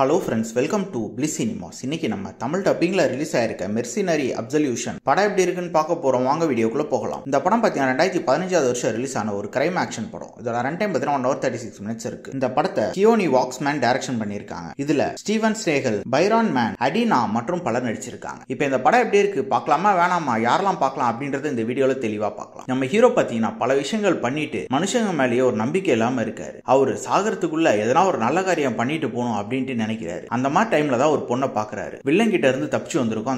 Hello friends, welcome to bliss cinemas. இன்னைக்கு நம்ம Tamil டப்பிங்ல release ஆயிருக்க மெர்சினரி அப்சல்யூஷன் படம் எப்படி இருக்குன்னு பார்க்க போறோம். வாங்க வீடியோக்குள்ள போகலாம். இந்த படம் பார்த்தீங்கன்னா 2015 வருஷம் ரிலீஸ் ஆன ஒரு கிரைம் ஆக்ஷன் படம். இதோட ரன் டைம் பார்த்தீங்கன்னா 1 hour 36 minutes இருக்கு. இந்த படத்தை கியோனி வாக்ஸ்மேன் டைரக்ஷன் பண்ணியிருக்காங்க. இதுல ஸ்டீவன் ஸ்னேகல், பைரான் மேன், அடினா மற்றும் பலர் நடிச்சிருக்காங்க. இப்போ இந்த படம் எப்படி இருக்கு, பார்க்கலாமா வேணாமா, யாரெல்லாம் பார்க்கலாம் அப்படின்றத இந்த வீடியோல தெளிவா பார்க்கலாம். நம்ம ஹீரோ பார்த்தீங்கன்னா பல விஷயங்கள் பண்ணிட்டு மனுஷங்க மேலேயே ஒரு நம்பிக்கை இல்லாம இருக்காரு. அவரு சாகறதுக்குள்ள எதனா ஒரு நல்ல காரியம் பண்ணிட்டு போகணும் அப்படின்ட்டு நினைக்கிறாரு. அந்த மாதிரி டைம்ல தான் ஒரு பொண்ணை பாக்குறாரு. வில்லன் கிட்ட இருந்து தப்பிச்சு வந்திருக்கும்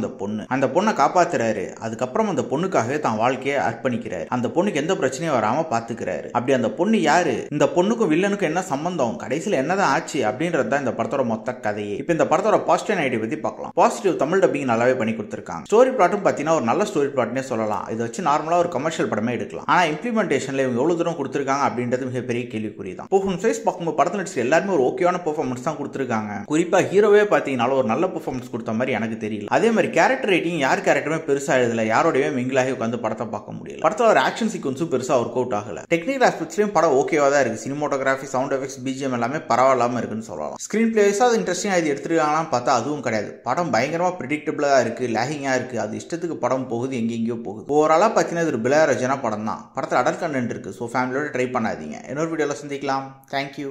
அந்த பொண்ணை காப்பாத்துறாரு. அதுக்கப்புறம் அந்த பொண்ணுக்காக தான் வாழ்க்கையை அர்ப்பணிக்கிறாரு. அந்த பொண்ணுக்கு எந்த பிரச்சனையும் வராம பாத்துக்கிறாரு. அப்படி அந்த பொண்ணு யாரு, இந்த பொண்ணுக்கும் வில்லனுக்கும் என்ன சம்பந்தம், கடைசியில என்னதான் ஆச்சு அப்படின்றது தான் இந்த படத்தோட மொத்த கதையே. இப்ப இந்த படத்தோட பாசிட்டிவ் நெகட்டிவ் பத்தி பார்க்கலாம். பாசிட்டிவ், தமிழ் டப்பிங் நல்லாவே பண்ணி கொடுத்திருக்காங்க. ஸ்டோரி பிளாட்டும் பாத்தீங்கன்னா ஒரு நல்ல ஸ்டோரி பிளாட்னே சொல்லலாம். இதை வச்சு நார்மலா ஒரு கமர்ஷியல் படமே எடுக்கலாம். ஆனா இம்ப்ளிமெண்டேஷன்ல இவங்க எவ்வளவு தூரம் கொடுத்திருக்காங்க அப்படின்றது மிகப்பெரிய கேள்விக்குறி தான். பெர்ஃபார்மன்ஸ் வைஸ் பார்க்கும்போது படத்துல நடிச்ச எல்லாருமே ஒரு ஓகேவான பெர்ஃபார்மன்ஸ் தான் கொடுத்திருக்காங்க. குறிப்பா ஹீரோவே பாத்தீங்கன்னா ஒரு நல்ல பெர்ஃபார்மன்ஸ் கொடுத்த மாதிரி எனக்கு தெரியல. அதே மாதிரி கேரக்டர் ரைட்டிங் யார் கேரக்டருமே பெருசா எழுதல. யாரோடவே மிங்கிளாகி உட்காந்து படத்தை பார்க்க முடியல. படத்துல ஒரு ஆக்ஷன் சீக்வன்ஸும் பெருசா ஒர்க் அவுட் ஆகல. டெக்னிக்கல் ஆஸ்பெக்ட்ஸ்லயும் படம் ஓகேவா தான் இருக்கு. சினிமோட்டோகிராஃபி, சவுண்ட் எஃபெக்ட்ஸ், பிஜிஎம் எல்லாமே பரவாயில்லாம இருக்குன்னு சொல்லலாம். ஸ்கிரீன் பிளேஸா அது இன்ட்ரெஸ்டிங்கா இது எடுத்துருக்காங்கன்னு பார்த்தா அதுவும் கிடையாது. படம் பயங்கரமா பிரெடிக்டபிளா இருக்கு, லேகிங்கா இருக்கு. அது இஷ்டத்துக்கு படம் போகுது, எங்கெங்கயோ போகுது. ஓவராலா பாத்தீங்கன்னா இது ஒரு பிளேரஜனா படம் தான். படத்துல அடல்ட் கண்டென்ட் இருக்கு. ஸோ ஃபேமிலியோட ட்ரை பண்ணாதீங்க. இன்னொரு வீடியோல சந்திக்கலாம். தேங்க்யூ.